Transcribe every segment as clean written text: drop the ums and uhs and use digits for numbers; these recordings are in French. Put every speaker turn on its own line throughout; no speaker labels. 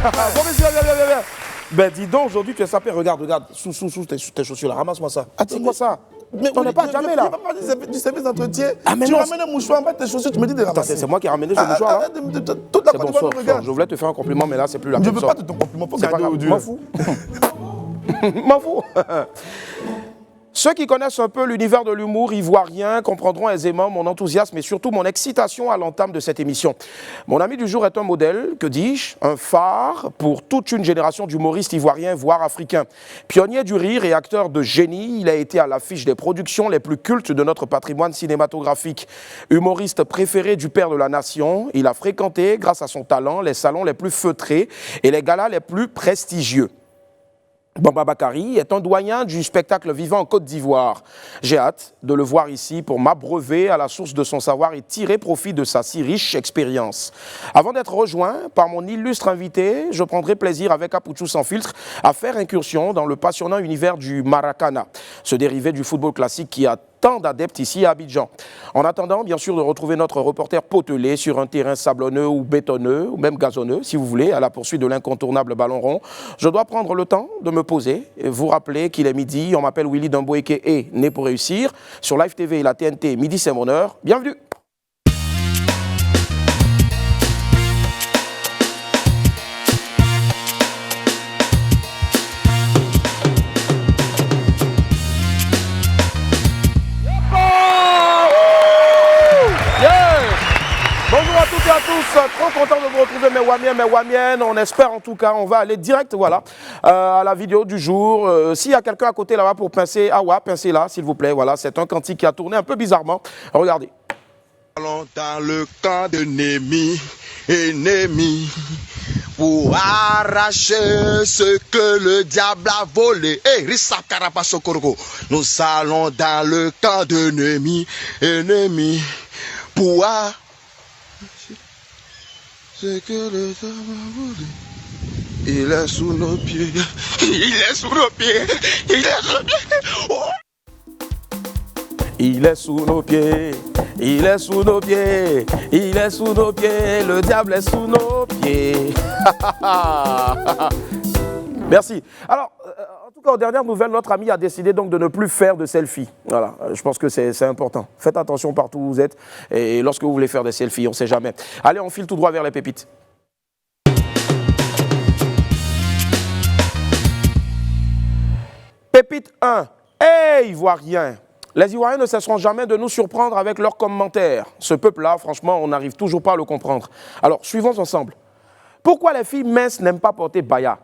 Bon, mais viens. Ben dis donc, aujourd'hui tu es sapé, regarde, sous tes chaussures là, ramasse-moi ça. Attends-moi ça. Mais on n'est pas jamais là.
Tu vas pas du service d'entretien.
Ah, mais
tu
non,
ramènes un mouchoir en bas de tes chaussures, tu me dis de ramasser.
C'est moi qui ai ramené ce mouchoir là.
Toute la
C'est bon,
Côte d'Ivoire
sors.
me regarde.
Je voulais te faire un compliment, mais là c'est plus la
Je
peine.
veux pas de ton compliment, faut
C'est pas
garder
grave,
au
m'en
Dieu.
fous. M'en fous. Ceux qui connaissent un peu l'univers de l'humour ivoirien comprendront aisément mon enthousiasme et surtout mon excitation à l'entame de cette émission. Mon ami du jour est un modèle, que dis-je, un phare pour toute une génération d'humoristes ivoiriens, voire africains. Pionnier du rire et acteur de génie, il a été à l'affiche des productions les plus cultes de notre patrimoine cinématographique. Humoriste préféré du père de la nation, il a fréquenté, grâce à son talent, les salons les plus feutrés et les galas les plus prestigieux. Bamba Bakari est un doyen du spectacle vivant en Côte d'Ivoire. J'ai hâte de le voir ici pour m'abreuver à la source de son savoir et tirer profit de sa si riche expérience. Avant d'être rejoint par mon illustre invité, je prendrai plaisir avec Apouchou Sans Filtre à faire incursion dans le passionnant univers du Maracana, ce dérivé du football classique qui a tant d'adeptes ici à Abidjan. En attendant, bien sûr, de retrouver notre reporter potelé sur un terrain sablonneux ou bétonneux, ou même gazonneux, si vous voulez, à la poursuite de l'incontournable ballon rond, je dois prendre le temps de me poser et vous rappeler qu'il est midi. On m'appelle Willy Dumboeke et né pour réussir. Sur Live TV et la TNT, midi c'est mon heure. Bienvenue. Trop content de vous retrouver, mes wamiennes. On espère en tout cas, on va aller direct voilà, à la vidéo du jour. S'il y a quelqu'un à côté là-bas pour pincer, pincez là, s'il vous plaît. Voilà, c'est un cantique qui a tourné un peu bizarrement. Regardez.
Allons dans le camp de ennemi, pour arracher ce que le diable a volé. Hey, Rissa Karapasokorogo. Nous allons dans le camp d'ennemi, pour arracher ce que le diable a volé. Il est sous nos pieds, il est sous nos pieds, il est sous nos pieds. Oh.
Il est sous nos pieds, il est sous nos pieds, il est sous nos pieds, le diable est sous nos pieds. Merci. Alors, en tout cas, aux dernières nouvelles, notre ami a décidé donc de ne plus faire de selfies. Voilà, je pense que c'est important. Faites attention partout où vous êtes et lorsque vous voulez faire des selfies, on ne sait jamais. Allez, on file tout droit vers les pépites. Pépite 1. Hey, Ivoiriens! Les Ivoiriens ne cesseront jamais de nous surprendre avec leurs commentaires. Ce peuple-là, franchement, on n'arrive toujours pas à le comprendre. Alors, suivons ensemble. Pourquoi les filles minces n'aiment pas porter baya?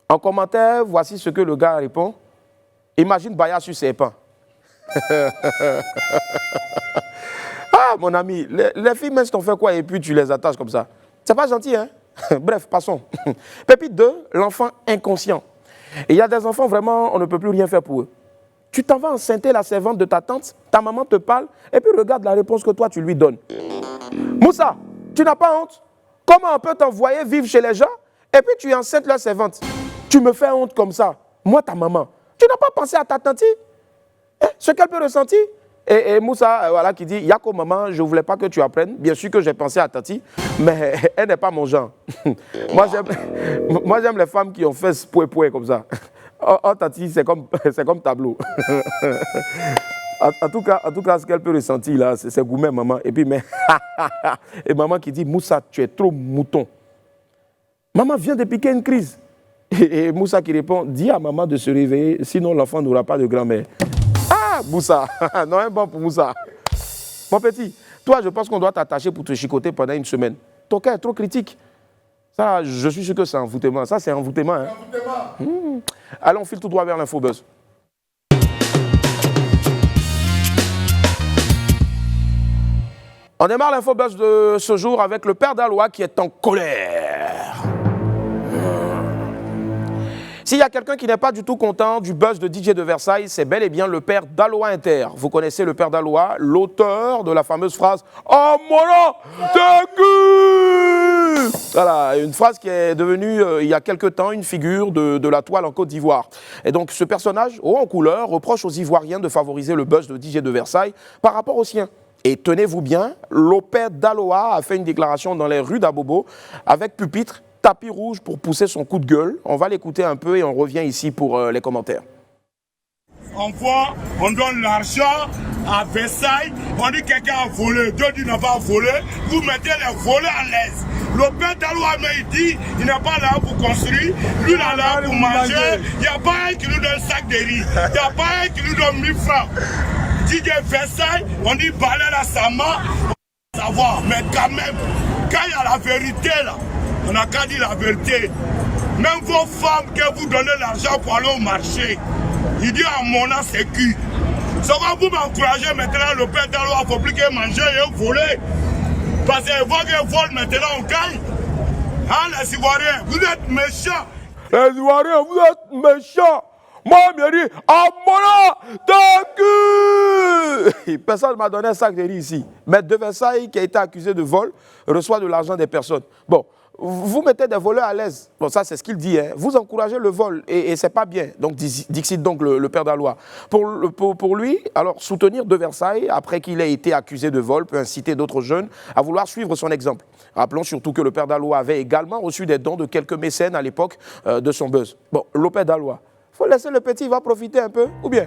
En commentaire, voici ce que le gars répond. Imagine baya sur ses pains. Ah, mon ami, les filles minces t'ont fait quoi et puis tu les attaches comme ça? C'est pas gentil, hein? Bref, passons. Pépite 2, l'enfant inconscient. Et il y a des enfants, vraiment, on ne peut plus rien faire pour eux. Tu t'en vas enceinter la servante de ta tante, ta maman te parle, et puis regarde la réponse que toi, tu lui donnes. Moussa, tu n'as pas honte? Comment on peut t'envoyer vivre chez les gens, et puis tu enceintes la servante? Tu me fais honte comme ça. Moi, ta maman, tu n'as pas pensé à ta tante? Ce qu'elle peut ressentir? Et Moussa, voilà, qui dit, Yako maman, je ne voulais pas que tu apprennes. Bien sûr que j'ai pensé à Tati, mais elle n'est pas mon genre. Moi, j'aime les femmes qui ont fait ce pouet comme ça. Oh, Tati, c'est comme tableau. En tout cas, ce qu'elle peut ressentir là, c'est gourmet, maman. Et puis, mais et maman qui dit, Moussa, tu es trop mouton. Maman vient de piquer une crise. Et Moussa qui répond, dis à maman de se réveiller, sinon l'enfant n'aura pas de grand-mère. Ah, Moussa, non, un bon pour Moussa. Mon petit, toi, je pense qu'on doit t'attacher pour te chicoter pendant une semaine. Ton cas est trop critique. Ça, je suis sûr que c'est envoûtement. Ça, c'est envoûtement. Hein. Allez, on file tout droit vers l'infobuzz. On démarre l'infobuzz de ce jour avec le père d'Aloa qui est en colère. S'il y a quelqu'un qui n'est pas du tout content du buzz de DJ de Versailles, c'est bel et bien le père d'Aloa Inter. Vous connaissez le père d'Aloa, l'auteur de la fameuse phrase « Oh mon nom, t'es qui ?» Voilà, une phrase qui est devenue, il y a quelque temps, une figure de la toile en Côte d'Ivoire. Et donc ce personnage, haut en couleur, reproche aux Ivoiriens de favoriser le buzz de DJ de Versailles par rapport au sien. Et tenez-vous bien, le père d'Aloa a fait une déclaration dans les rues d'Abobo avec pupitre tapis rouge pour pousser son coup de gueule. On va l'écouter un peu et on revient ici pour les commentaires.
On donne l'argent à Versailles, on dit quelqu'un a volé, Dieu dit n'a pas volé, vous mettez les volets à l'aise. Le père d'Alouamé, il dit, il n'est pas là pour construire, lui il est là pour manger. Il n'y a pas un qui nous donne un sac de riz, il n'y a pas un qui nous donne 1000 francs. Dit que Versailles, on dit balai la Sama, on va savoir, mais quand même, quand il y a la vérité là, on n'a qu'à dire la vérité. Même vos femmes que vous donnez l'argent pour aller au marché, il dit à mon nom c'est qui. Ça va vous m'encourager maintenant, le père d'Allo, il ne faut plus qu'il mange et voler. Parce que voit qu'il vole maintenant, on gagne. Hein, les Ivoiriens, vous êtes méchants.
Les Ivoiriens, vous êtes méchants. Moi, je me dis, à mon nom, de cul. Personne ne m'a donné un sac de riz ici. Maître de Versailles, qui a été accusé de vol, reçoit de l'argent des personnes. Bon. Vous mettez des voleurs à l'aise. Bon, ça, c'est ce qu'il dit. Hein. Vous encouragez le vol et ce n'est pas bien. Donc, dixit donc le père d'Alois. Pour lui, alors, soutenir de Versailles, après qu'il ait été accusé de vol, peut inciter d'autres jeunes à vouloir suivre son exemple. Rappelons surtout que le père d'Alois avait également reçu des dons de quelques mécènes à l'époque de son buzz. Bon, le père d'Alois, il faut laisser le petit, il va profiter un peu, ou bien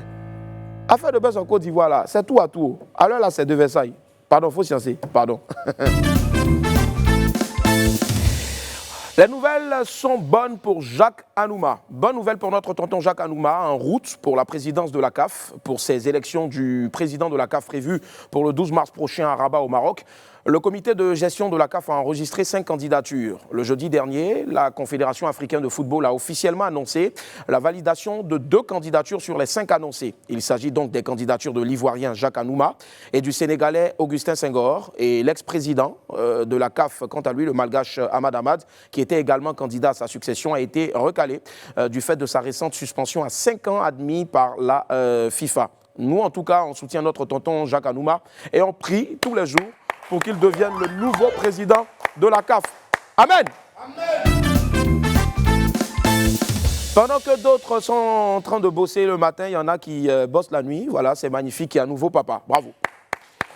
affaire de buzz en Côte d'Ivoire, là, c'est tout à tout. Alors là, c'est de Versailles. Pardon, il faut sciencer. Pardon. Les nouvelles sont bonnes pour Jacques Anouma. Bonne nouvelle pour notre tonton Jacques Anouma, en route pour la présidence de la CAF, pour ces élections du président de la CAF prévues pour le 12 mars prochain à Rabat au Maroc. Le comité de gestion de la CAF a enregistré 5 candidatures. Le jeudi dernier, la Confédération africaine de football a officiellement annoncé la validation de 2 candidatures sur les 5 annoncées. Il s'agit donc des candidatures de l'Ivoirien Jacques Anouma et du Sénégalais Augustin Senghor. Et l'ex-président de la CAF, quant à lui, le Malgache Ahmad Ahmad, qui était également candidat à sa succession, a été recalé du fait de sa récente suspension à 5 ans admis par la FIFA. Nous, en tout cas, on soutient notre tonton Jacques Anouma et on prie tous les jours pour qu'il devienne le nouveau président de la CAF. Amen. Amen. Pendant que d'autres sont en train de bosser le matin, il y en a qui bossent la nuit. Voilà, c'est magnifique, il y a un nouveau papa. Bravo.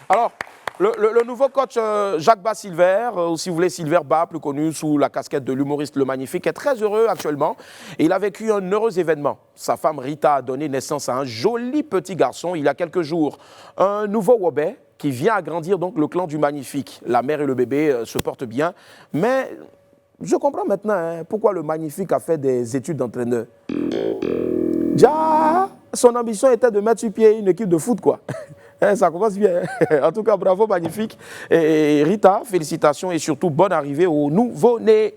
Alors, le nouveau coach Jacques Ba Silver, ou si vous voulez Silver Ba, plus connu sous la casquette de l'humoriste Le Magnifique, est très heureux actuellement. Et il a vécu un heureux événement. Sa femme Rita a donné naissance à un joli petit garçon il y a quelques jours. Un nouveau Wobé qui vient agrandir donc le clan du Magnifique. La mère et le bébé se portent bien. Mais je comprends maintenant pourquoi Le Magnifique a fait des études d'entraîneur. Déjà, son ambition était de mettre sur pied une équipe de foot, quoi. Ça commence bien. En tout cas, bravo Magnifique. Et Rita, félicitations et surtout bonne arrivée au nouveau-né.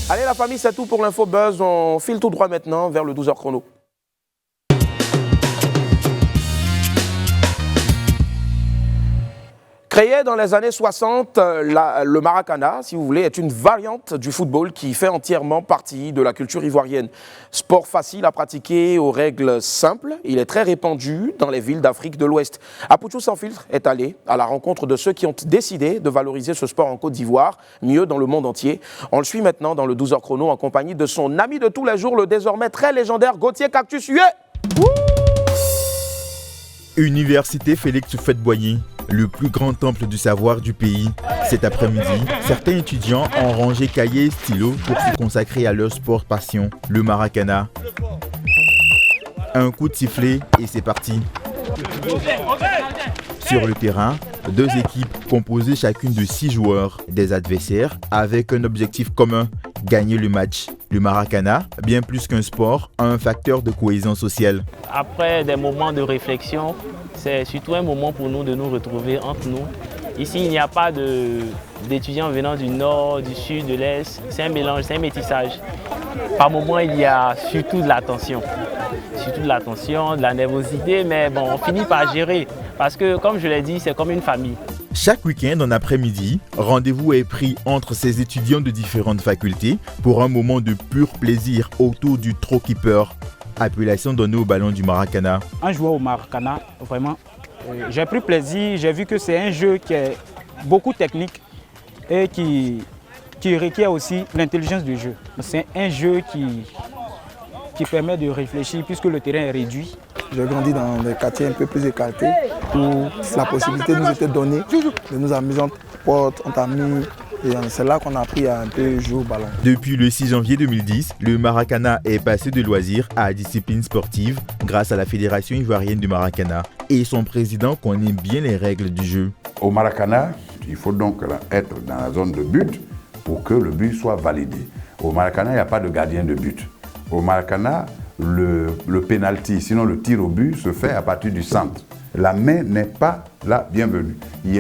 Allez la famille, c'est tout pour l'info buzz. On file tout droit maintenant vers le 12h chrono. Créé dans les années 60, le Maracana, si vous voulez, est une variante du football qui fait entièrement partie de la culture ivoirienne. Sport facile à pratiquer aux règles simples, il est très répandu dans les villes d'Afrique de l'Ouest. Apoutou Sans Filtre est allé à la rencontre de ceux qui ont décidé de valoriser ce sport en Côte d'Ivoire, mieux dans le monde entier. On le suit maintenant dans le 12h chrono en compagnie de son ami de tous les jours, le désormais très légendaire Gauthier Cactus Huet.
Université Félix Houphouët-Boigny, le plus grand temple du savoir du pays. Cet après-midi, certains étudiants ont rangé cahiers et stylos pour se consacrer à leur sport passion, le Maracana. Un coup de sifflet et c'est parti. Sur le terrain, 2 équipes composées chacune de 6 joueurs, des adversaires avec un objectif commun, gagner le match. Le Maracana, bien plus qu'un sport, a un facteur de cohésion sociale.
Après des moments de réflexion, c'est surtout un moment pour nous de nous retrouver entre nous. Ici, il n'y a pas d'étudiants venant du nord, du sud, de l'est. C'est un mélange, c'est un métissage. Par moments, il y a surtout de la tension. Surtout de la tension, de la nervosité, mais bon, on finit par gérer. Parce que, comme je l'ai dit, c'est comme une famille.
Chaque week-end en après-midi, rendez-vous est pris entre ces étudiants de différentes facultés pour un moment de pur plaisir autour du throw-keeper, appellation donnée au ballon du Maracana.
En jouant au Maracana, vraiment, j'ai pris plaisir. J'ai vu que c'est un jeu qui est beaucoup technique et qui requiert aussi l'intelligence du jeu. C'est un jeu qui permet de réfléchir puisque le terrain est réduit.
J'ai grandi dans des quartiers un peu plus écartés où la possibilité nous était donnée de nous amuser porte, on t'a mis. Et c'est là qu'on a appris à un peu jouer au ballon.
Depuis le 6 janvier 2010, le Maracana est passé de loisirs à discipline sportive grâce à la Fédération ivoirienne du Maracana. Et son président connaît bien les règles du jeu.
Au Maracana, il faut donc être dans la zone de but pour que le but soit validé. Au Maracana, il n'y a pas de gardien de but. Au Maracana, le penalty, sinon le tir au but, se fait à partir du centre. La main n'est pas la bienvenue.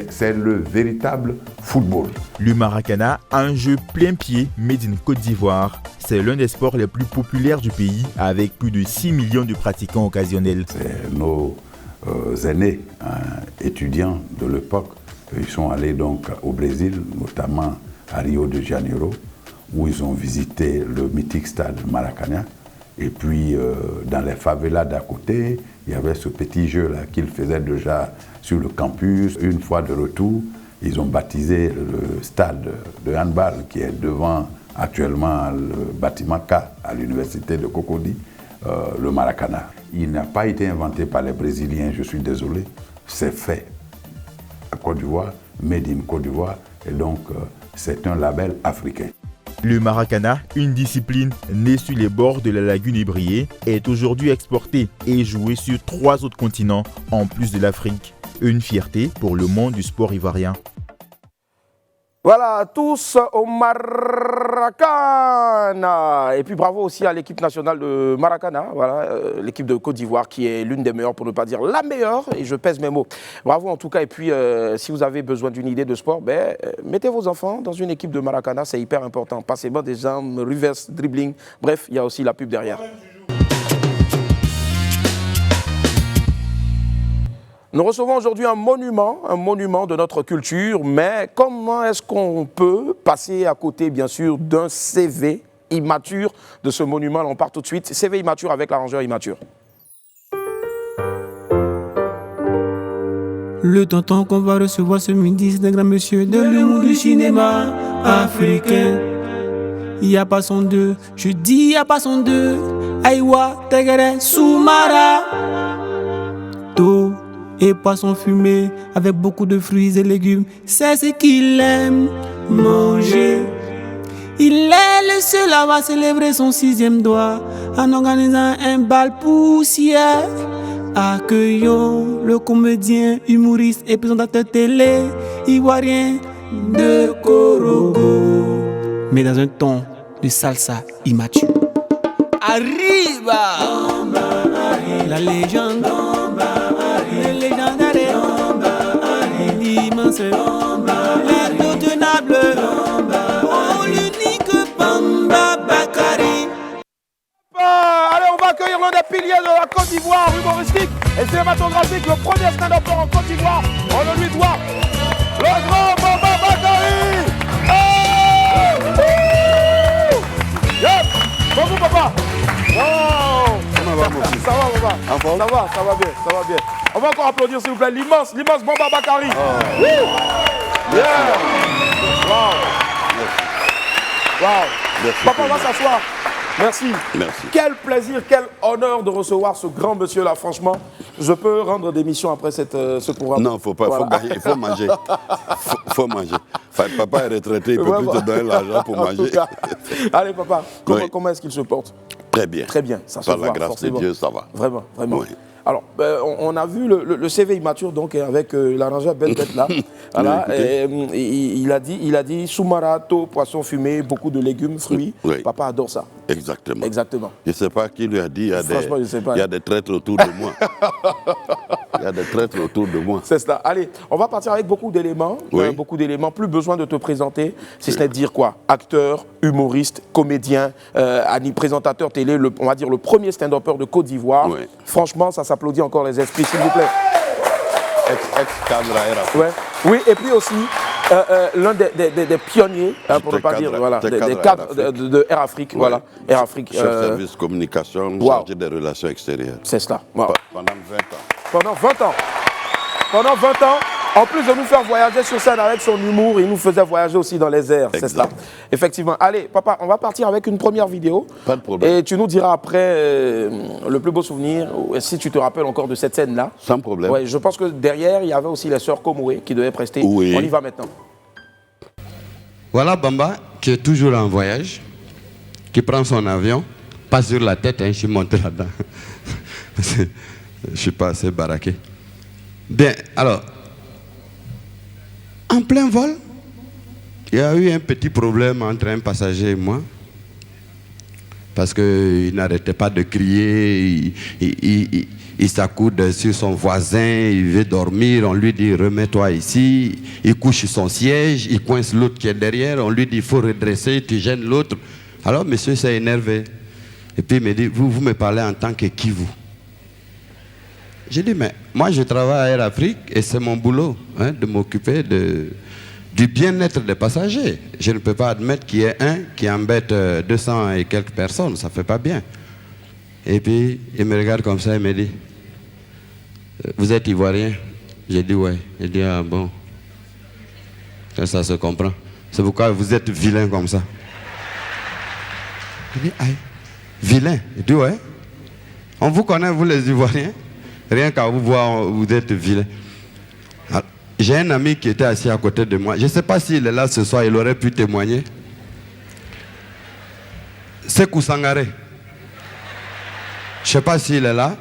C'est le véritable football.
Le Maracana a un jeu plein pied made in Côte d'Ivoire. C'est l'un des sports les plus populaires du pays avec plus de 6 millions de pratiquants occasionnels.
C'est nos aînés, étudiants de l'époque, ils sont allés donc au Brésil, notamment à Rio de Janeiro, où ils ont visité le mythique stade Maracana. Et puis, dans les favelas d'à côté, il y avait ce petit jeu-là qu'ils faisaient déjà sur le campus. Une fois de retour, ils ont baptisé le stade de handball qui est devant actuellement le bâtiment K à l'université de Cocody, le Maracana. Il n'a pas été inventé par les Brésiliens, je suis désolé. C'est fait à Côte d'Ivoire, made in Côte d'Ivoire, et donc c'est un label africain.
Le Maracana, une discipline née sur les bords de la lagune Ibrié, est aujourd'hui exportée et jouée sur 3 autres continents en plus de l'Afrique. Une fierté pour le monde du sport ivoirien.
Voilà, tous au Maracana. Et puis bravo aussi à l'équipe nationale de Maracana, voilà, l'équipe de Côte d'Ivoire qui est l'une des meilleures, pour ne pas dire la meilleure, et je pèse mes mots. Bravo en tout cas, et puis si vous avez besoin d'une idée de sport, mettez vos enfants dans une équipe de Maracana, c'est hyper important. Passez-moi des jambes, reverse, dribbling, bref, il y a aussi la pub derrière. Nous recevons aujourd'hui un monument de notre culture, mais comment est-ce qu'on peut passer à côté, bien sûr, d'un CV immature de ce monument? On part tout de suite. CV immature avec l'arrangeur immature.
Le tonton qu'on va recevoir ce midi, c'est un grand monsieur de l'humour du cinéma africain. Il n'y a pas son deux, je dis il n'y a pas son deux. Aïwa, Tegere, Soumara. Tout. Et poisson fumé avec beaucoup de fruits et légumes, c'est ce qu'il aime manger. Il est le seul à avoir célébré son 6e doigt en organisant un bal poussière. Accueillons le comédien, humoriste et présentateur télé ivoirien de Korogo, mais dans un ton de salsa immature. Arriba, la légende. Le légendaire, l'immense, l'incontournable, l'unique Bamba Bakari.
Allez, on va accueillir l'un des piliers de la Côte d'Ivoire, humoristique et cinématographique, le premier stand-up en Côte d'Ivoire. On le lui doit, le grand Bamba Bakari. Yes. Bonjour papa. Oh. Ça va papa. Ça va bien. On va encore applaudir s'il vous plaît l'immense Bamba Bakari. Yeah. Wow. Papa, on va s'asseoir. Merci. Quel plaisir, quel honneur de recevoir ce grand monsieur-là. Franchement, je peux rendre des missions après ce programme.
Non, faut pas, voilà. Il faut manger. Faut manger. Enfin, papa est retraité, il ne peut plus te donner l'argent pour manger.
Allez, papa, comment est-ce qu'il se porte?
Très bien.
Très bien, ça se voit.
Par la grâce de Dieu, ça va.
Vraiment.
Oui.
Alors, on a vu le CV immature donc avec l'arrangeur bête là. Voilà, il a dit soumarato, poisson fumé, beaucoup de légumes, fruits.
Oui.
Papa adore ça.
Exactement.
Je
ne sais pas qui lui a dit.
Franchement, je ne sais pas.
Il y a des traîtres autour de moi. C'est ça.
Allez, on va partir avec beaucoup d'éléments. Plus besoin de te présenter, si ce n'est de dire quoi? Acteur, humoriste, comédien, présentateur télé, on va dire le premier stand-upper de Côte d'Ivoire.
Oui.
Franchement, ça s'applaudit encore les esprits, s'il vous plaît.
Ex-cadre à Air Afrique.
Ouais. Oui, et puis aussi l'un des pionniers, pour ne pas dire, voilà, des cadres de Air Afrique. Ouais. Voilà, Air Afrique.
Chef service communication, chargé des relations extérieures.
C'est cela. Wow.
Pendant 20 ans.
Pendant 20 ans, en plus de nous faire voyager sur scène avec son humour, il nous faisait voyager aussi dans les airs. C'est ça. Effectivement. Allez, papa, on va partir avec une première vidéo.
Pas de problème.
Et tu nous diras après le plus beau souvenir, si tu te rappelles encore de cette scène-là.
Sans problème.
Ouais, je pense que derrière, il y avait aussi les sœurs Komoué qui devaient prester.
Oui.
On y va maintenant.
Voilà Bamba qui est toujours en voyage, qui prend son avion, pas sur la tête, hein, je suis monté là-dedans. Je ne suis pas assez baraqué. Bien, alors, en plein vol, il y a eu un petit problème entre un passager et moi. Parce qu'il n'arrêtait pas de crier, il s'accoude sur son voisin, il veut dormir, on lui dit remets-toi ici, il couche sur son siège, il coince l'autre qui est derrière, on lui dit il faut redresser, tu gênes l'autre. Alors monsieur s'est énervé. Et puis il me dit, vous me parlez en tant que qui vous? J'ai dit, mais moi je travaille à Air Afrique et c'est mon boulot hein, de m'occuper du bien-être des passagers. Je ne peux pas admettre qu'il y ait un qui embête 200 et quelques personnes, ça ne fait pas bien. Et puis, il me regarde comme ça et me dit, vous êtes Ivoirien? J'ai dit, ouais. Il dit, ah bon, ça se comprend. C'est pourquoi vous êtes vilain comme ça. Il dit, aïe, vilain? Il dit, ouais. On vous connaît, vous les Ivoiriens? Rien qu'à vous voir, vous êtes vilain. J'ai un ami qui était assis à côté de moi. Je ne sais pas s'il est là ce soir, il aurait pu témoigner. Sekou Sangaré. Je ne sais pas s'il est là.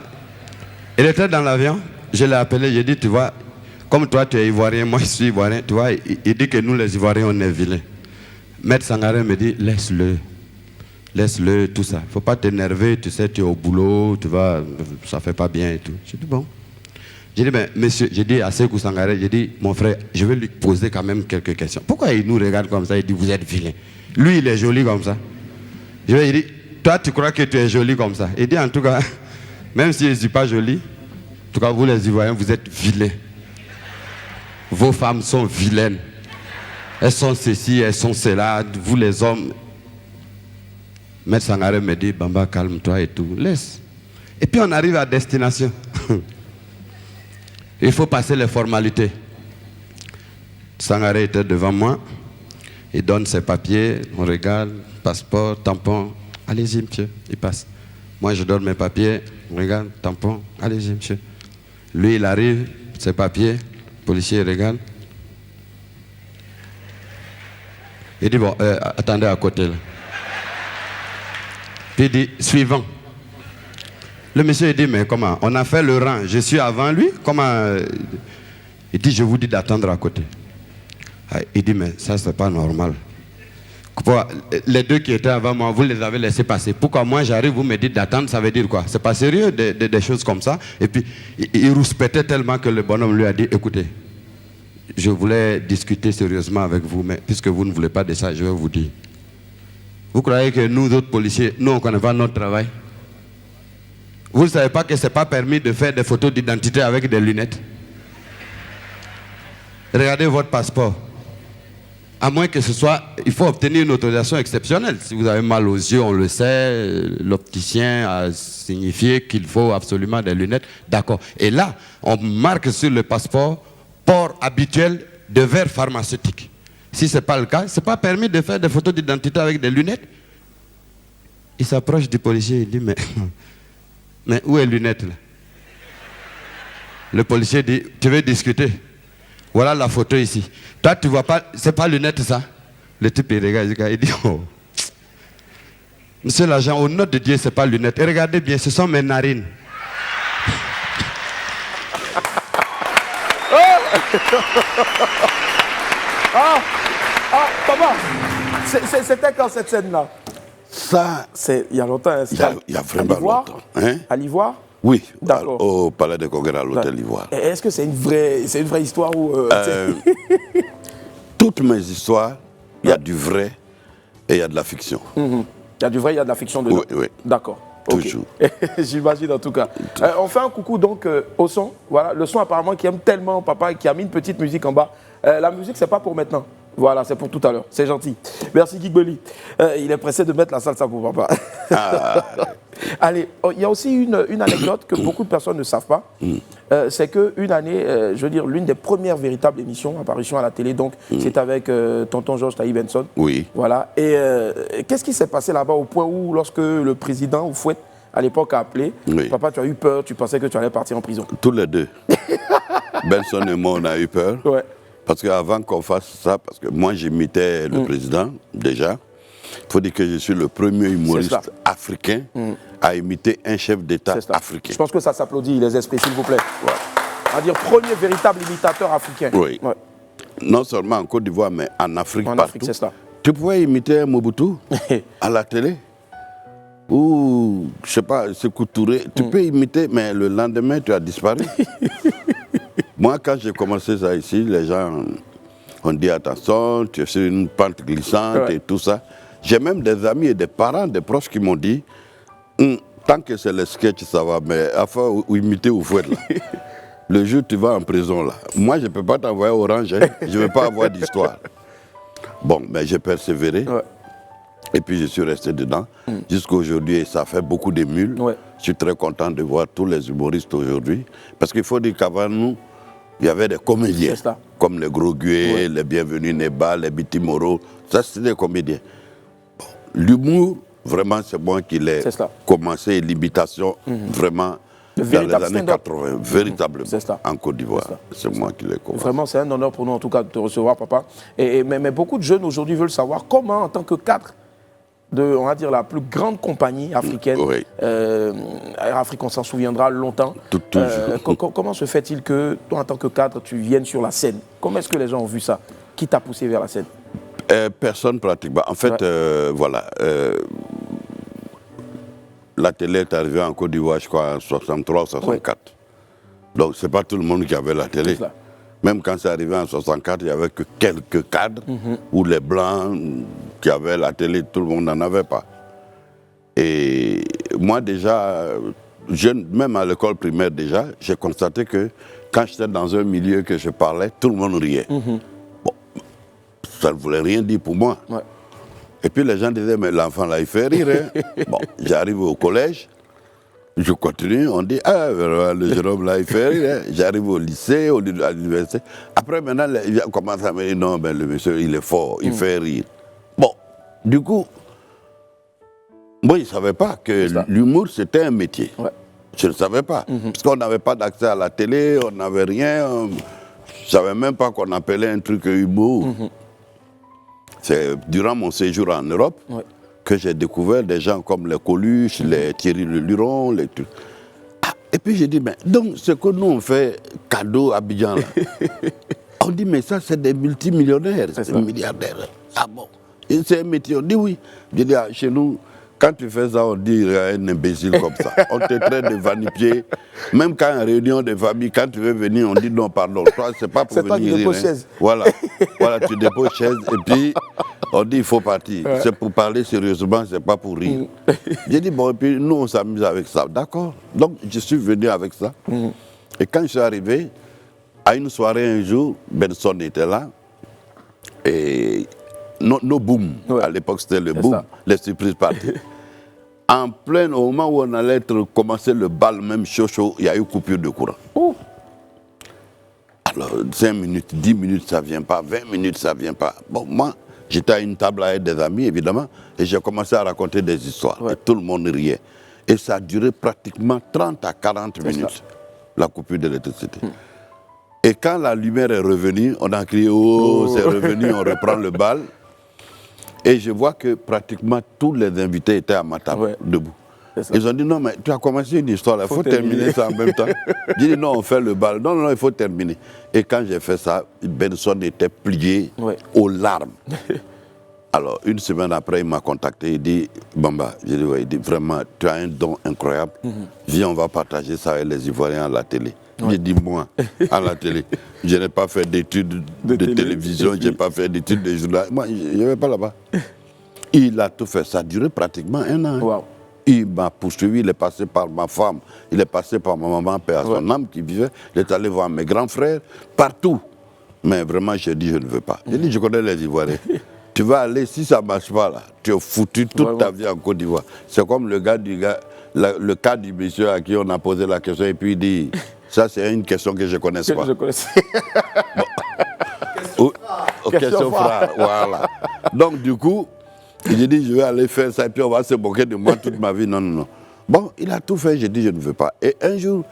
Il était dans l'avion. Je l'ai appelé, j'ai dit, tu vois, comme toi tu es Ivoirien, moi je suis Ivoirien, tu vois, il dit que nous les Ivoiriens on est vilains. Maître Sangaré me dit, laisse-le. Laisse-le, tout ça. Il ne faut pas t'énerver, tu sais, tu es au boulot, tu vas, ça ne fait pas bien et tout. J'ai dit, bon. J'ai dit, mais monsieur, j'ai dit à Sekou Sangaré, j'ai dit, mon frère, je vais lui poser quand même quelques questions. Pourquoi il nous regarde comme ça? Il dit, vous êtes vilain. Lui, il est joli comme ça. Je lui ai dit, toi, tu crois que tu es joli comme ça? Il dit, en tout cas, même si je ne suis pas joli, en tout cas, vous les Ivoiriens, vous êtes vilains. Vos femmes sont vilaines. Elles sont ceci, elles sont cela. Vous les hommes. Maître Sangaré me dit, Bamba, calme-toi et tout. Laisse. Et puis on arrive à destination. Il faut passer les formalités. Sangaré était devant moi. Il donne ses papiers. On regarde. Passeport, tampon. Allez-y, monsieur. Il passe. Moi, je donne mes papiers. On regarde. Tampon. Allez-y, monsieur. Lui, il arrive. Ses papiers. Le policier regarde. Il dit, bon, attendez à côté là. Puis il dit, suivant. Le monsieur il dit, mais comment? On a fait le rang, je suis avant lui, comment? Il dit, je vous dis d'attendre à côté. Il dit, mais ça c'est pas normal. Les deux qui étaient avant moi, vous les avez laissés passer. Pourquoi moi j'arrive, vous me dites d'attendre, ça veut dire quoi? C'est pas sérieux, des choses comme ça. Et puis, il rouspétait tellement que le bonhomme lui a dit, écoutez, je voulais discuter sérieusement avec vous, mais puisque vous ne voulez pas de ça, je vais vous dire. Vous croyez que nous autres policiers, nous on ne connaît pas notre travail? Vous ne savez pas que ce n'est pas permis de faire des photos d'identité avec des lunettes? Regardez votre passeport. À moins que ce soit, il faut obtenir une autorisation exceptionnelle. Si vous avez mal aux yeux, on le sait, l'opticien a signifié qu'il faut absolument des lunettes. D'accord. Et là, on marque sur le passeport port habituel de verres pharmaceutiques. Si ce n'est pas le cas, ce n'est pas permis de faire des photos d'identité avec des lunettes. Il s'approche du policier, il dit, mais où est lunettes là? Le policier dit, tu veux discuter? Voilà la photo ici. Toi, tu vois pas, c'est pas lunettes ça? Le type, il regarde, il dit, oh. Monsieur l'agent, au nom de Dieu, c'est pas lunettes. Et regardez bien, ce sont mes narines.
Papa, c'était quand cette scène-là?
Ça,
c'est il y a longtemps. Hein,
il y a vraiment longtemps. Hein?
À l'Ivoire?
Oui, au Palais de Congrès, à l'Hôtel Ivoire.
Est-ce que c'est une vraie histoire ou
toutes mes histoires, il y a du vrai et il y a de la fiction.
Il y a du vrai, il y a de la fiction dedans.
Oui.
D'accord.
Toujours.
J'imagine en tout cas. On fait un coucou donc au son. Voilà, le son apparemment qui aime tellement papa et qui a mis une petite musique en bas. La musique, c'est pas pour maintenant. Voilà, c'est pour tout à l'heure. C'est gentil. Merci Gigbeli. Il est pressé de mettre la salsa pour papa. Allez, il y a aussi une anecdote que beaucoup de personnes ne savent pas. C'est qu'une année, je veux dire, l'une des premières véritables émissions, apparition à la télé, donc c'est avec tonton Georges Taï Benson.
Oui.
Voilà. Et qu'est-ce qui s'est passé là-bas au point où, lorsque le président Oufouette, à l'époque, a appelé, papa, tu as eu peur, tu pensais que tu allais partir en prison?
Tous les deux. Benson et moi, on a eu peur.
Ouais.
Parce qu'avant qu'on fasse ça, parce que moi j'imitais le président déjà, il faut dire que je suis le premier humoriste africain à imiter un chef d'État africain.
Je pense que ça s'applaudit, les esprits, s'il vous plaît. On va dire premier véritable imitateur africain.
Oui. Non seulement en Côte d'Ivoire, mais en Afrique
en
partout.
Afrique, c'est ça.
Tu pouvais imiter un Mobutu à la télé ou, je sais pas, Sékou Touré. Tu peux imiter, mais le lendemain, tu as disparu. Moi, quand j'ai commencé ça ici, les gens ont dit attention, tu es sur une pente glissante et tout ça. J'ai même des amis et des parents, des proches qui m'ont dit tant que c'est le sketch, ça va, mais enfin, ou imiter ou fouette là. Le jour où tu vas en prison là, moi je ne peux pas t'envoyer Orange, hein. Je ne veux pas avoir d'histoire. Bon, mais j'ai persévéré. Et puis je suis resté dedans jusqu'à aujourd'hui et ça fait beaucoup de mules. Je suis très content de voir tous les humoristes aujourd'hui. Parce qu'il faut dire qu'avant nous, il y avait des comédiens. Comme les Gros Gué, les Bienvenus Neba, les Biti Moro. Ça, c'était des comédiens. Bon, l'humour, vraiment, c'est moi qui l'ai commencé. L'imitation, vraiment, dans les années 80, véritablement, en Côte d'Ivoire. C'est moi qui l'ai commencé.
Vraiment, c'est un honneur pour nous, en tout cas, de te recevoir, papa. Mais beaucoup de jeunes aujourd'hui veulent savoir comment, en tant que cadre de, on va dire, la plus grande compagnie africaine, Air Afrique, on s'en souviendra longtemps. Comment se fait-il que, toi, en tant que cadre, tu viennes sur la scène? Comment est-ce que les gens ont vu ça? Qui t'a poussé vers la scène?
Personne pratiquement. En fait, voilà. La télé est arrivée en Côte d'Ivoire, je crois, en 63 64. Donc, ce n'est pas tout le monde qui avait la télé. Même quand c'est arrivé en 64, il n'y avait que quelques cadres où les Blancs qui avaient la télé, tout le monde n'en avait pas. Et moi, déjà, jeune, même à l'école primaire déjà, j'ai constaté que quand j'étais dans un milieu que je parlais, tout le monde riait. Bon, ça ne voulait rien dire pour moi. Et puis les gens disaient, mais l'enfant là, il fait rire. Hein. Bon, j'arrive au collège, je continue, on dit, ah, le jeune homme là, il fait rire. Hein. J'arrive au lycée, à l'université. Après, maintenant, les gens commencent à me dire, non, mais le monsieur, il est fort, il fait rire. Bon, du coup, moi, je ne savais pas que l'humour, c'était un métier. Je ne savais pas. Parce qu'on n'avait pas d'accès à la télé, on n'avait rien. Je ne savais même pas qu'on appelait un truc humour. C'est durant mon séjour en Europe que j'ai découvert des gens comme les Coluche, les Thierry Le Luron, les trucs. Ah, et puis j'ai dit, mais donc ce que nous on fait cadeau à Abidjan, là, on dit, mais ça c'est des multimillionnaires, c'est des milliardaires. Ah bon? Et c'est un métier, on dit oui. J'ai dit, ah, chez nous, quand tu fais ça, on dit un imbécile comme ça. On te traite de vanipier. Même quand en réunion de famille, quand tu veux venir, on dit non, pardon. Toi, c'est pas pour venir. C'est toi qui déposes chaise. Voilà. Voilà, tu déposes chaise et puis on dit il faut partir. C'est pour parler sérieusement, c'est pas pour rire. J'ai dit bon, et puis nous, on s'amuse avec ça. D'accord. Donc, je suis venu avec ça. Et quand je suis arrivé, à une soirée un jour, Benson était là. Et nos booms, à l'époque c'était le boom, les surprises parties. En plein au moment où on allait commencer le bal, même chaud, il y a eu coupure de courant. Alors 5 minutes, 10 minutes, ça ne vient pas, 20 minutes, ça ne vient pas. Bon, moi, j'étais à une table avec des amis, évidemment, et j'ai commencé à raconter des histoires. Et tout le monde riait. Et ça a duré pratiquement 30 à 40 minutes, la coupure d'électricité. Et quand la lumière est revenue, on a crié « Oh, c'est revenu, on reprend le bal ». Et je vois que pratiquement tous les invités étaient à ma table, debout. Ils ont dit, non, mais tu as commencé une histoire, il faut terminer ça en même temps. J'ai dit, non, on fait le bal. Non, non, il faut terminer. Et quand j'ai fait ça, Benson était plié aux larmes. Alors, une semaine après, il m'a contacté, il dit, Bamba, j'ai dit, ouais, il dit, vraiment, tu as un don incroyable. Viens, on va partager ça avec les Ivoiriens à la télé. J'ai dit, moi, à la télé, je n'ai pas fait d'études de télévision, je n'ai pas fait d'études de journal. Moi, je ne vais pas là-bas. Il a tout fait. Ça a duré pratiquement 1 an. Il m'a poursuivi, il est passé par ma femme, il est passé par ma maman, père à son âme qui vivait. Il est allé voir mes grands frères, partout. Mais vraiment, j'ai dit, je ne veux pas. J'ai dit, je connais les Ivoiriens. Tu vas aller, si ça ne marche pas, là, tu as foutu toute ta vie en Côte d'Ivoire. C'est comme le cas du monsieur à qui on a posé la question et puis il dit... Ça, c'est une question que je ne connais pas. Question frère, voilà. Donc, du coup, j'ai dit, je vais aller faire ça et puis on va se moquer de moi toute ma vie. Non, non, non. Bon, il a tout fait, j'ai dit, je ne veux pas. Et un jour,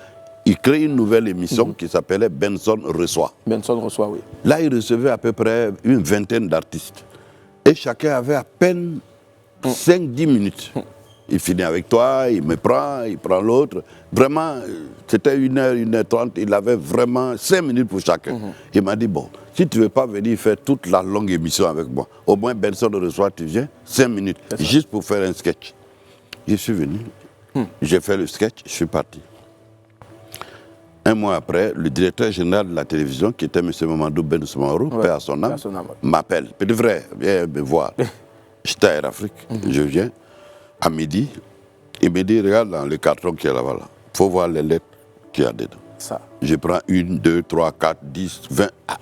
il crée une nouvelle émission qui s'appelait Benson Reçoit.
Benson Reçoit, oui.
Là, il recevait à peu près une vingtaine d'artistes. Et chacun avait à peine 5-10 minutes. Il finit avec toi, il me prend, il prend l'autre. Vraiment, c'était 1h, 1h30. Il avait vraiment 5 minutes pour chacun. Il m'a dit, bon, si tu ne veux pas venir faire toute la longue émission avec moi, au moins Benson Reçoit, tu viens, 5 minutes, juste pour faire un sketch. Je suis venu, j'ai fait le sketch, je suis parti. Un mois après, le directeur général de la télévision, qui était M. Mamadou Ben Soumarou, paix à son âme, m'appelle. Petit frère, viens me voir. J'étais à Air Afrique, je viens. À midi, il me dit, regarde dans le carton qui est là-bas. Il faut voir les lettres qu'il y a dedans.
Ça.
Je prends 1, 2, 3, 4, 10, 20. Ah.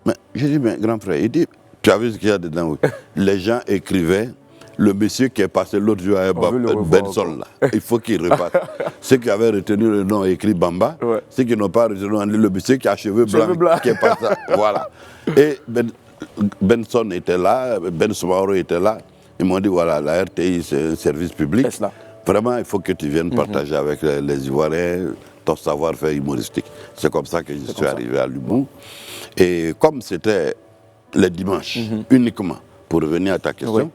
Mais je dis, mais grand frère, il dit, tu as vu ce qu'il y a dedans, oui. Les gens écrivaient, le monsieur qui est passé l'autre jour à Benson, là, il faut qu'il repasse. Ceux qui avaient retenu le nom écrit Bamba, ceux qui n'ont pas retenu le monsieur qui a cheveux blancs, qui est passé. Voilà. Et Benson était là, Ben Soumarou était là. Ils m'ont dit, voilà, la RTI, c'est un service public. Vraiment, il faut que tu viennes partager avec les Ivoiriens ton savoir-faire humoristique. C'est comme ça que je suis arrivé à l'humour. Et comme c'était les dimanches uniquement, pour revenir à ta question,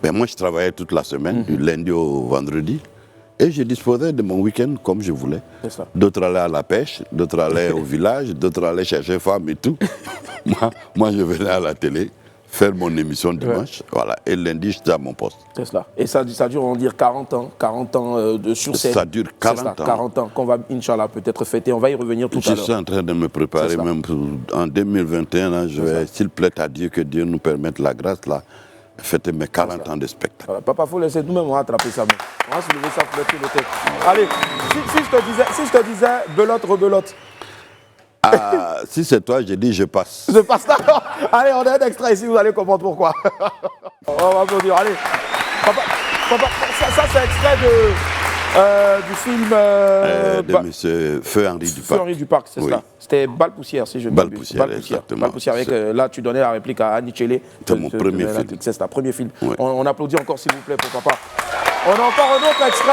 ben moi je travaillais toute la semaine, du lundi au vendredi, et je disposais de mon week-end comme je voulais. D'autres allaient à la pêche, d'autres allaient au village, d'autres allaient chercher femme et tout. moi, je venais à la télé faire mon émission dimanche, voilà, et lundi, j'étais à mon poste.
C'est cela. Et ça dure, on va dire, 40 ans de sur scène.
Ça dure 40 ans.
40 ans, qu'on va, Inch'Allah, peut-être fêter. On va y revenir tout à l'heure.
Je suis en train de me préparer, même pour, en 2021, là, je vais, s'il plaît à Dieu, que Dieu nous permette la grâce, là, fêter mes 40 ans de spectacle.
Voilà, papa, il faut laisser nous-mêmes, on va attraper ça. On va se lever ça pour le tête. Allez, si je te disais belote, rebelote.
Ah, si c'est toi, j'ai dit je passe.
Je passe d'accord. Allez, on a un extrait ici, vous allez comprendre pourquoi. On va applaudir. Allez. Papa, ça c'est extrait du film
de monsieur Feu Henri Duparc.
Feu Henri Duparc, c'est ça. C'était Balle Poussière, si je me trompe.
Balle Poussière,
Balle Poussière avec, là, tu donnais la réplique à Annie Tchélé.
C'est mon premier film.
C'est ta premier film. On applaudit encore, s'il vous plaît, pour papa. On a encore un autre extrait.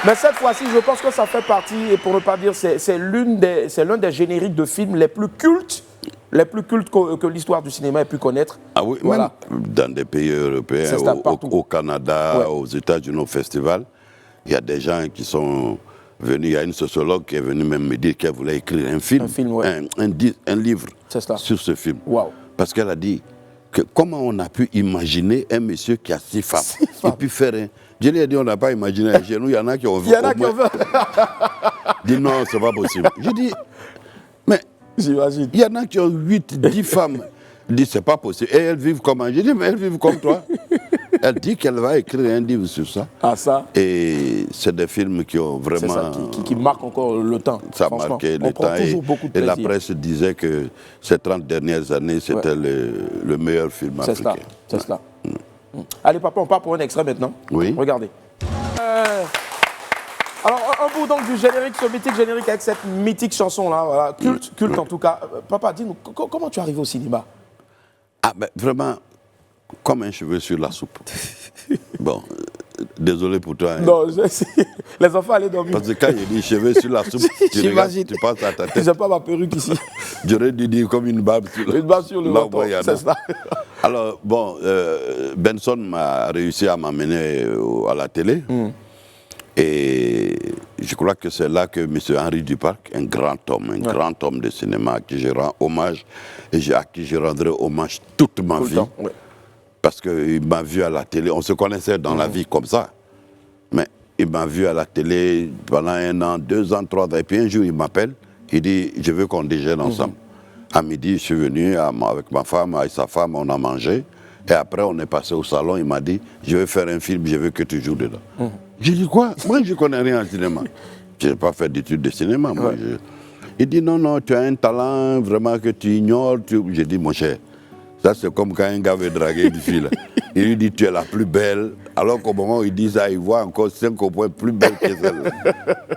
Mais cette fois-ci, je pense que ça fait partie, et pour ne pas dire, c'est l'un des génériques de films les plus cultes que l'histoire du cinéma ait pu connaître.
Ah oui, voilà. Même dans des pays européens, au Canada, aux États-Unis, au festival, il y a des gens qui sont venus, il y a une sociologue qui est venue même me dire qu'elle voulait écrire un film, un livre sur ce film. Parce qu'elle a dit que comment on a pu imaginer un monsieur qui a 6 femmes et puis faire un... Je lui ai dit, on n'a pas imaginé. Chez nous, il y en a qui ont vu. Il y en a qui ont vu. Dit non, c'est pas possible. Je dis, mais il y en a qui ont 8, 10 femmes. Il dit, c'est pas possible. Et elles vivent comment? Je dis, mais elles vivent comme toi. Elle dit qu'elle va écrire un livre sur ça.
Ah, ça.
Et c'est des films qui ont vraiment...
Ça, qui marquent encore le temps.
Ça a marqué le temps. Et la presse disait que ces 30 dernières années, c'était le meilleur film africain.
C'est cela. Allez, papa, on part pour un extrait maintenant.
Oui.
Regardez. Alors, un bout donc du générique, ce mythique générique avec cette mythique chanson-là, voilà, culte en tout cas. Papa, dis-nous, comment tu es arrivé au cinéma?
Ah, ben vraiment, comme un cheveu sur la soupe. Bon, désolé pour toi. Hein.
Non, les enfants allaient dormir.
Parce que quand il dit cheveux sur la soupe, tu penses à ta tête.
J'ai pas ma perruque ici.
J'aurais dû dire comme une barbe sur
le menton. C'est ça.
Alors, bon, Benson m'a réussi à m'amener à la télé. Et je crois que c'est là que M. Henri Duparc, un grand homme de cinéma, à qui je rends hommage et à qui je rendrai hommage toute ma vie. Parce qu'il m'a vu à la télé, on se connaissait dans la vie comme ça, mais il m'a vu à la télé pendant 1 an, 2 ans, 3 ans, et puis un jour il m'appelle, il dit, je veux qu'on déjeune ensemble. À midi, je suis venu avec ma femme, avec sa femme, on a mangé, et après on est passé au salon, il m'a dit, je vais faire un film, je veux que tu joues dedans. J'ai dit quoi? Moi je ne connais rien en cinéma. Je n'ai pas fait d'études de cinéma. Moi, il dit, non, tu as un talent vraiment que tu ignores. J'ai dit, mon cher, ça, c'est comme quand un gars veut draguer une fille. Il lui dit, tu es la plus belle. Alors qu'au moment où il dit ça, il voit encore 5 points plus belles que celle.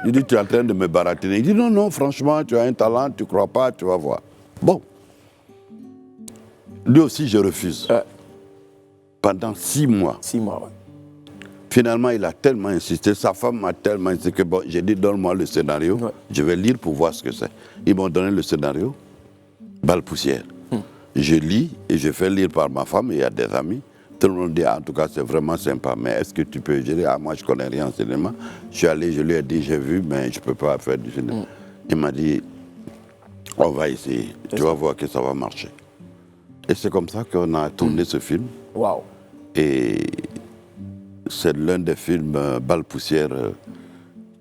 Il dit, tu es en train de me baratiner. Il dit, non, franchement, tu as un talent, tu ne crois pas, tu vas voir. Bon. Lui aussi, je refuse. Pendant 6 mois.
6 mois,
Finalement, il a tellement insisté, sa femme m'a tellement insisté que bon, j'ai dit donne-moi le scénario, je vais lire pour voir ce que c'est. Ils m'ont donné le scénario, Balle poussière. Je lis et je fais lire par ma femme et il y a des amis. Tout le monde dit, en tout cas, c'est vraiment sympa, mais est-ce que tu peux gérer? Ah, moi, je ne connais rien en cinéma. Je suis allé, je lui ai dit, j'ai vu, mais je ne peux pas faire du cinéma. Il m'a dit, on va essayer, tu vas voir que ça va marcher. Et c'est comme ça qu'on a tourné ce film.
Waouh.
Et c'est l'un des films, Balle poussière,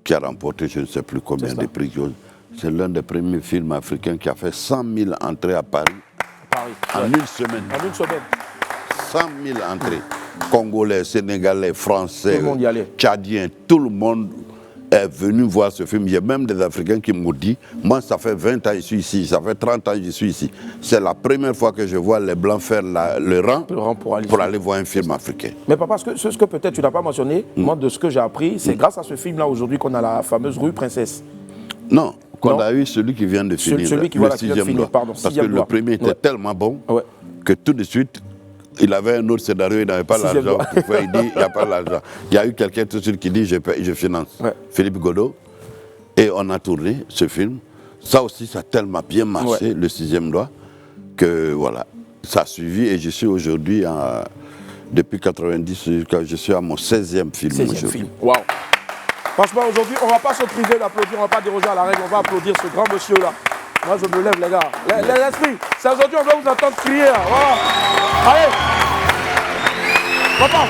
qui a remporté je ne sais plus combien de prix. C'est l'un des premiers films africains qui a fait 100 000 entrées à Paris. En une semaine.
En une semaine.
100 000 entrées. Congolais, Sénégalais, Français, Tchadiens, tout le monde est venu voir ce film. Il y a même des Africains qui m'ont dit, moi ça fait 20 ans que je suis ici, ça fait 30 ans que je suis ici. C'est la première fois que je vois les Blancs faire le rang pour aller voir un film africain.
Mais papa, ce que peut-être tu n'as pas mentionné, moi de ce que j'ai appris, c'est grâce à ce film-là aujourd'hui qu'on a la fameuse rue Princesse.
Non, qu'on a eu celui qui vient de finir,
celui qui
le
vient de finir, pardon.
Parce que le premier était tellement bon que tout de suite, il avait un autre scénario, il n'avait pas l'argent. Il dit, il n'y a pas l'argent. Il y a eu quelqu'un tout de suite qui dit, je finance. Philippe Godot. Et on a tourné ce film. Ça aussi, ça a tellement bien marché, le 6e doigt, que voilà, ça a suivi. Et je suis aujourd'hui, depuis 90, je suis à mon 16e film.
16e film, waouh. Franchement, aujourd'hui, on ne va pas se priver d'applaudir, on ne va pas déroger à la règle, on va applaudir ce grand monsieur-là. Moi, je me lève, les gars. L'esprit, c'est aujourd'hui, on va vous entendre crier. Là. Voilà. Allez. Papa,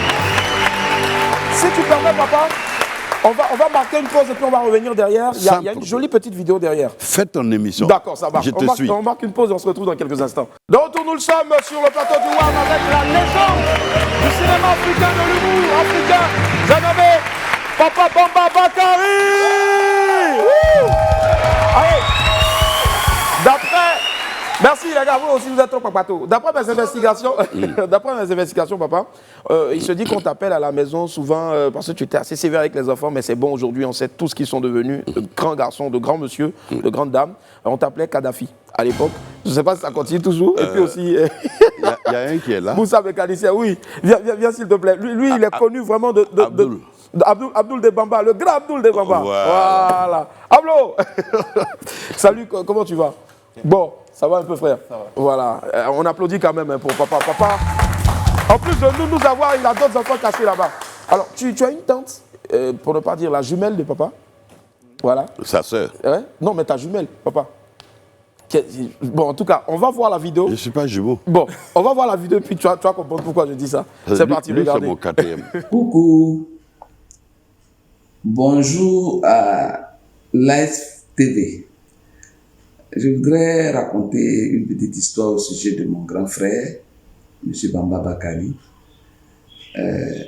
si tu permets, papa, on va marquer une pause et puis on va revenir derrière. Il y a une jolie petite vidéo derrière.
Fais ton émission.
D'accord, ça marche.
Je te suis.
On marque une pause et on se retrouve dans quelques instants. De retour, nous le sommes sur le plateau du WAM avec la légende du cinéma africain, de l'humour africain. J'ai nommé Papa Bamba Bakary. Allez. Merci les gars, vous aussi vous êtes au papato. D'après mes investigations, papa, il se dit qu'on t'appelle à la maison souvent parce que tu étais assez sévère avec les enfants, mais c'est bon, aujourd'hui on sait tous qu'ils sont devenus de grands garçons, de grands monsieur, de grandes dames. On t'appelait Kadhafi à l'époque. Je ne sais pas si ça continue toujours. Et puis aussi...
Il y a un qui est là.
Moussa Mekanicia, oui. Viens s'il te plaît. Lui, il est connu vraiment de Abdoul Debamba, le grand Abdoul Debamba. Voilà. Ablo. Salut, comment tu vas? Bon, ça va un peu, frère? Ça va. Voilà. On applaudit quand même pour papa. Papa, en plus de nous avoir, il a d'autres enfants cachés là-bas. Alors, tu as une tante, pour ne pas dire la jumelle de papa. Voilà.
Sa sœur.
Ouais? Non, mais ta jumelle, papa. Bon, en tout cas, on va voir la vidéo.
Je ne suis pas jumeau.
Bon, on va voir la vidéo, puis tu vas comprendre pourquoi je dis ça. C'est parti, regardez.
C'est mon 4e.
Coucou. Bonjour à Live TV. Je voudrais raconter une petite histoire au sujet de mon grand frère, M. Bamba Bakary.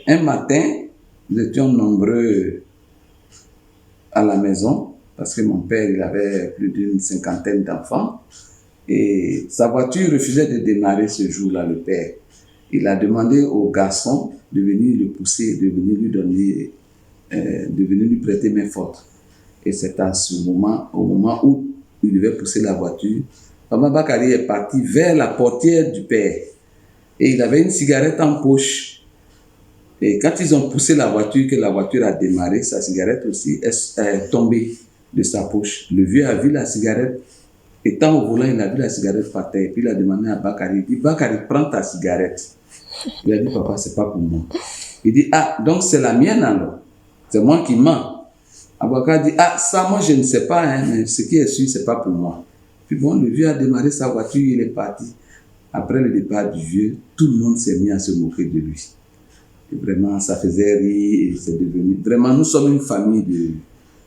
Un matin, nous étions nombreux à la maison parce que mon père il avait plus d'une 50aine d'enfants et sa voiture refusait de démarrer ce jour-là, le père. Il a demandé au garçon de venir le pousser, de venir lui donner, de venir lui prêter main forte. Et c'est à ce moment, au moment où il devait pousser la voiture, Bamba Bakary est parti vers la portière du père. Et il avait une cigarette en poche. Et quand ils ont poussé la voiture, que la voiture a démarré, sa cigarette aussi est tombée de sa poche. Le vieux a vu la cigarette. Étant au volant, il a vu la cigarette par terre. Puis il a demandé à Bakary, il dit, Bakary, prends ta cigarette. Il a dit, papa, c'est pas pour moi. Il dit, ah, donc c'est la mienne alors. C'est moi qui mens. Abouakar dit, ah, ça, moi, je ne sais pas, hein, mais ce qui est sûr, c'est pas pour moi. Puis bon, le vieux a démarré sa voiture, il est parti. Après le départ du vieux, tout le monde s'est mis à se moquer de lui. Et vraiment, ça faisait rire, et c'est devenu... Vraiment, nous sommes une famille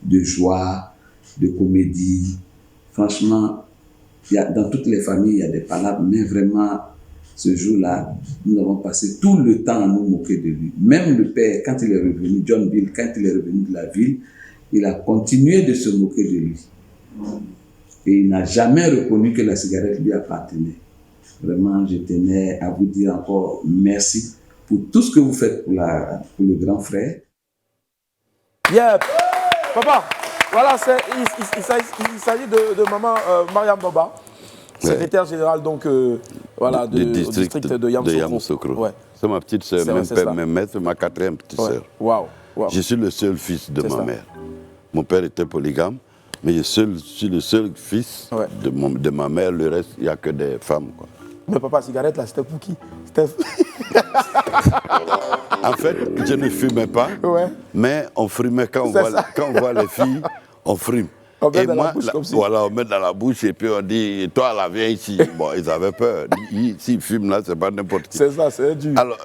de joie, de comédie. Franchement, dans toutes les familles, il y a des palabres, mais vraiment, ce jour-là, nous avons passé tout le temps à nous moquer de lui. Même le père, quand il est revenu, John Bill, quand il est revenu de la ville, il a continué de se moquer de lui. Et il n'a jamais reconnu que la cigarette lui appartenait. Vraiment, je tenais à vous dire encore merci pour tout ce que vous faites pour le grand frère.
Yeah. Papa, voilà, il s'agit de maman Mariam Bamba, secrétaire générale donc, Voilà,
du
au district de
Yamoussoukro.
Ouais.
C'est ma petite sœur, même père, même mère, c'est ma 4e petite sœur.
Waouh.
Je suis le seul fils de ma mère. Mon père était polygame, mais je suis le seul fils de ma mère. Le reste, il n'y a que des femmes. Quoi.
Mais papa, cigarette là, c'était pour qui?
En fait, je ne fumais pas, mais on fumait quand on voit les filles, on fume.
On met dans la bouche comme ça.
Voilà, on met dans la bouche et puis on dit, toi, la viens ici. Bon, ils avaient peur. S'ils fument là, c'est pas n'importe qui.
C'est ça, c'est dur.
Alors,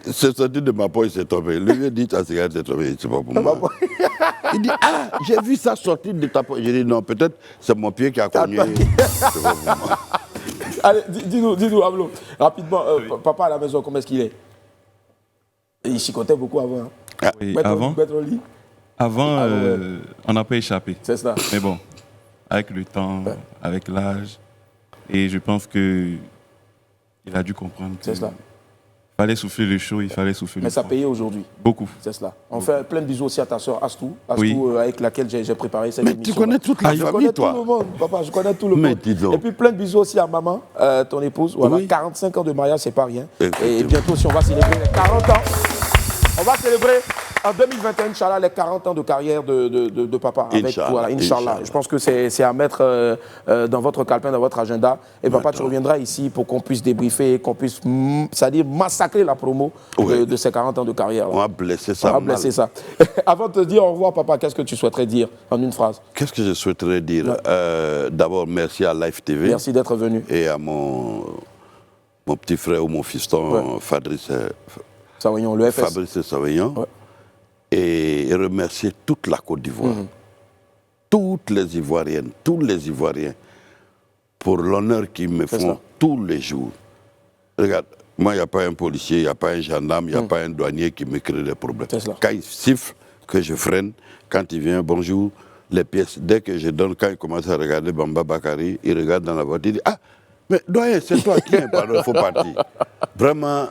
c'est sorti de ma poche, il s'est tombé. Lui, il dit, ta cigarette, c'est tombé, c'est pas pour moi. Il dit, ah, j'ai vu ça sortir de ta poche. J'ai dit, non, peut-être c'est mon pied qui a cogné. C'est pas pour moi.
Allez, dis-nous, Ablo, rapidement, papa à la maison, comment est-ce qu'il est? Il chicotait beaucoup avant. Hein.
Ah, oui, avant, on n'a pas échappé.
C'est ça.
Mais bon, avec le temps, avec l'âge, et je pense qu'il a dû comprendre qu'il fallait souffler le chaud, il fallait souffler le froid.
Mais ça payait aujourd'hui.
Beaucoup.
C'est cela. On fait plein de bisous aussi à ta soeur Astou, avec laquelle j'ai préparé cette émission.
Mais tu connais toute la famille, toi.
Je connais tout le monde, papa, je connais tout le monde. Et puis plein de bisous aussi à maman, ton épouse. Voilà, 45 ans de mariage, c'est pas rien. Et bientôt, si on va célébrer les 40 ans, on va célébrer en 2021, Inch'Allah, les 40 ans de carrière de papa. Inch'Allah. Je pense que c'est à mettre dans votre calepin, dans votre agenda. Et papa, tu reviendras ici pour qu'on puisse débriefer, qu'on puisse, c'est-à-dire massacrer la promo de ces 40 ans de carrière.
On va blesser ça.
On va blesser ça. Avant de te dire au revoir, papa, qu'est-ce que tu souhaiterais dire en une phrase?
Qu'est-ce que je souhaiterais dire? D'abord, merci à Live TV.
Merci d'être venu.
Et à mon petit frère ou mon fiston, Fabrice
Savaillon, le FS.
Fabrice Savaillon. Et remercier toute la Côte d'Ivoire, toutes les Ivoiriennes, tous les Ivoiriens, pour l'honneur qu'ils me font tous les jours. Regarde, moi, il n'y a pas un policier, il n'y a pas un gendarme, il n'y a pas un douanier qui me crée des problèmes. Quand il siffle, que je freine, quand il vient, bonjour, les pièces, dès que je donne, quand il commence à regarder Bamba Bakari, il regarde dans la voiture, il dit, ah, mais doyen, c'est toi qui es, pardon, il faut partir. Vraiment,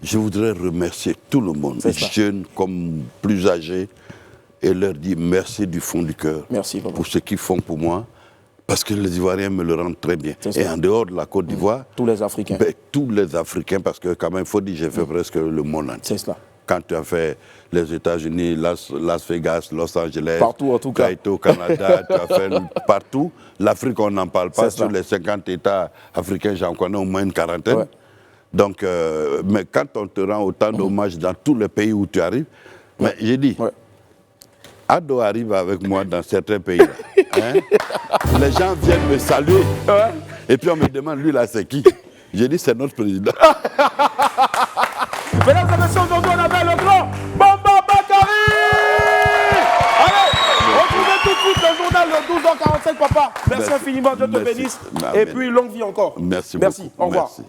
je voudrais remercier tout le monde, jeunes comme plus âgés, et leur dire merci du fond du cœur pour ce qu'ils font pour moi, parce que les Ivoiriens me le rendent très bien. Et en dehors de la Côte d'Ivoire,
tous les Africains.
Tous les Africains, parce que quand même, il faut dire, j'ai fait presque le monde entier.
C'est cela.
Quand tu as fait les États-Unis, Las Vegas, Los Angeles,
partout en tout cas.
Tu as été au Canada, tu as fait partout. L'Afrique, on n'en parle pas. Sur les 50 États africains, j'en connais au moins une quarantaine. Donc, mais quand on te rend autant d'hommages dans tous les pays où tu arrives, mais j'ai dit, Ado arrive avec moi dans certains pays. Hein? Les gens viennent me saluer. Et puis on me demande, lui là, c'est qui? J'ai dit, c'est notre président.
Mesdames et messieurs, aujourd'hui on avait le grand Bamba Bakari. Allez, retrouvez tout de suite le journal le 12h45, papa. Merci infiniment, Dieu te bénisse. Et puis longue vie encore.
Merci.
Au revoir.
Merci.